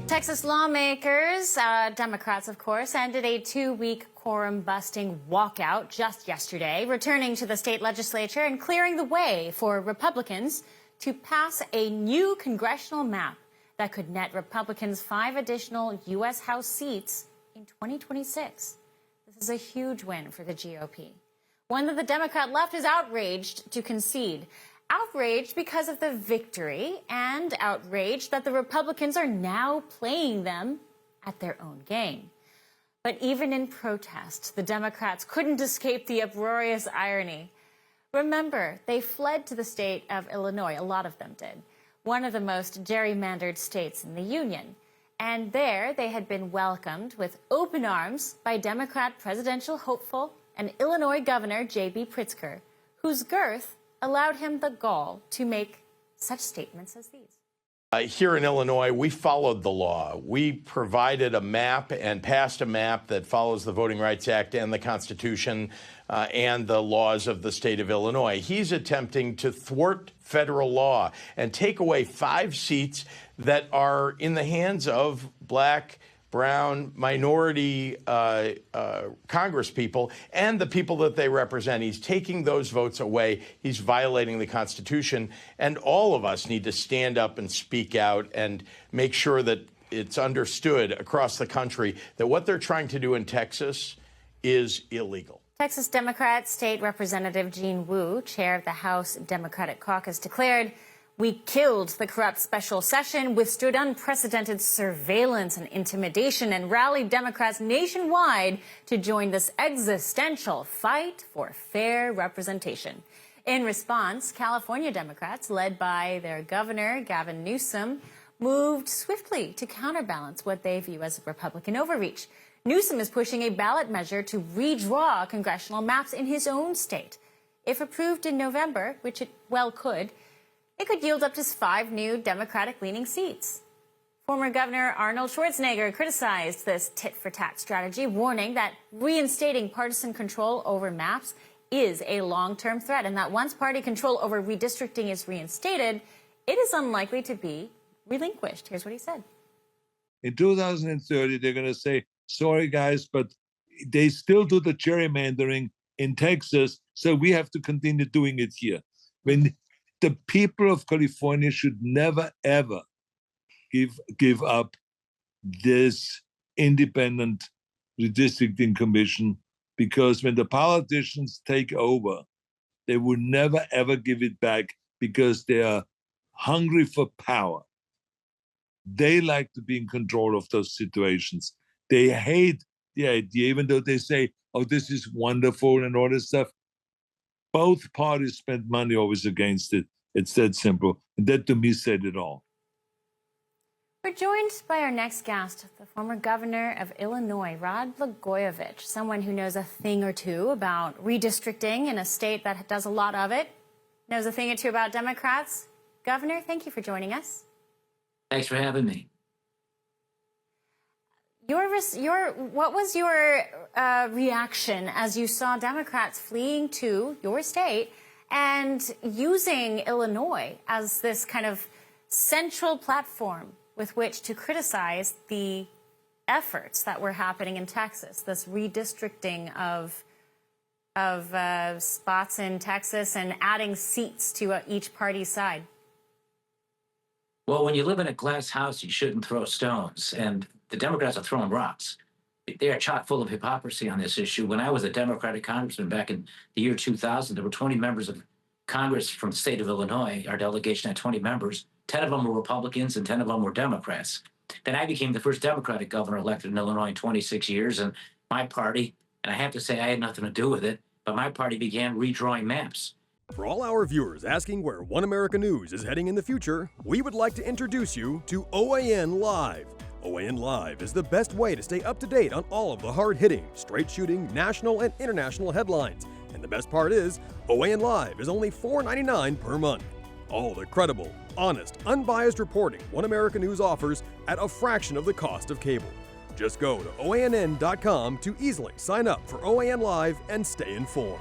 Texas lawmakers, Democrats of course, ended a 2-week quorum-busting walkout just yesterday, returning to the state legislature and clearing the way for Republicans to pass a new congressional map that could net Republicans 5 additional U.S. House seats in 2026. This is a huge win for the GOP, one that the Democrat left is outraged to concede. Outraged because of the victory and outraged that the Republicans are now playing them at their own game. But even in protest, the Democrats couldn't escape the uproarious irony. Remember, they fled to the state of Illinois, a lot of them did, one of the most gerrymandered states in the Union. And there they had been welcomed with open arms by Democrat presidential hopeful and Illinois Governor J.B. Pritzker, whose girth allowed him the gall to make such statements as these. Here in Illinois, we followed the law. We provided a map and passed a map that follows the Voting Rights Act and the Constitution and the laws of the state of Illinois. He's attempting to thwart federal law and take away 5 seats that are in the hands of Black, brown, minority congresspeople and the people that they represent. He's taking those votes away. He's violating the Constitution. And all of us need to stand up and speak out and make sure that it's understood across the country that what they're trying to do in Texas is illegal. Texas Democrat State Representative Jean Wu, chair of the House Democratic Caucus, declared, "We killed the corrupt special session, withstood unprecedented surveillance and intimidation, and rallied Democrats nationwide to join this existential fight for fair representation." In response, California Democrats, led by their governor, Gavin Newsom, moved swiftly to counterbalance what they view as Republican overreach. Newsom is pushing a ballot measure to redraw congressional maps in his own state. If approved in November, which it well could, it could yield up to 5 new Democratic-leaning seats. Former Governor Arnold Schwarzenegger criticized this tit-for-tat strategy, warning that reinstating partisan control over maps is a long-term threat, and that once party control over redistricting is reinstated, it is unlikely to be relinquished. Here's what he said. In 2030, they're going to say, sorry, guys, but they still do the gerrymandering in Texas, so we have to continue doing it here. When the people of California should never, ever give up this independent redistricting commission, because when the politicians take over, they will never, ever give it back because they are hungry for power. They like to be in control of those situations. They hate the idea, even though they say, oh, this is wonderful and all this stuff. Both parties spent money always against it. It's that simple. And that, to me, said it all. We're joined by our next guest, the former governor of Illinois, Rod Blagojevich, someone who knows a thing or two about redistricting in a state that does a lot of it, knows a thing or two about Democrats. Governor, thank you for joining us. Thanks for having me. What was your reaction as you saw Democrats fleeing to your state and using Illinois as this kind of central platform with which to criticize the efforts that were happening in Texas, this redistricting of spots in Texas and adding seats to each party's side? Well, when you live in a glass house, you shouldn't throw stones, and the Democrats are throwing rocks. They are chock full of hypocrisy on this issue. When I was a Democratic congressman back in the year 2000, there were 20 members of Congress from the state of Illinois. Our delegation had 20 members. 10 of them were Republicans and 10 of them were Democrats. Then I became the first Democratic governor elected in Illinois in 26 years, and my party, and I have to say I had nothing to do with it, but my party began redrawing maps. For all our viewers asking where One America News is heading in the future, we would like to introduce you to OAN Live. OAN Live is the best way to stay up to date on all of the hard-hitting, straight-shooting, national and international headlines. And the best part is, OAN Live is only $4.99 per month. All the credible, honest, unbiased reporting One America News offers at a fraction of the cost of cable. Just go to OANN.com to easily sign up for OAN Live and stay informed.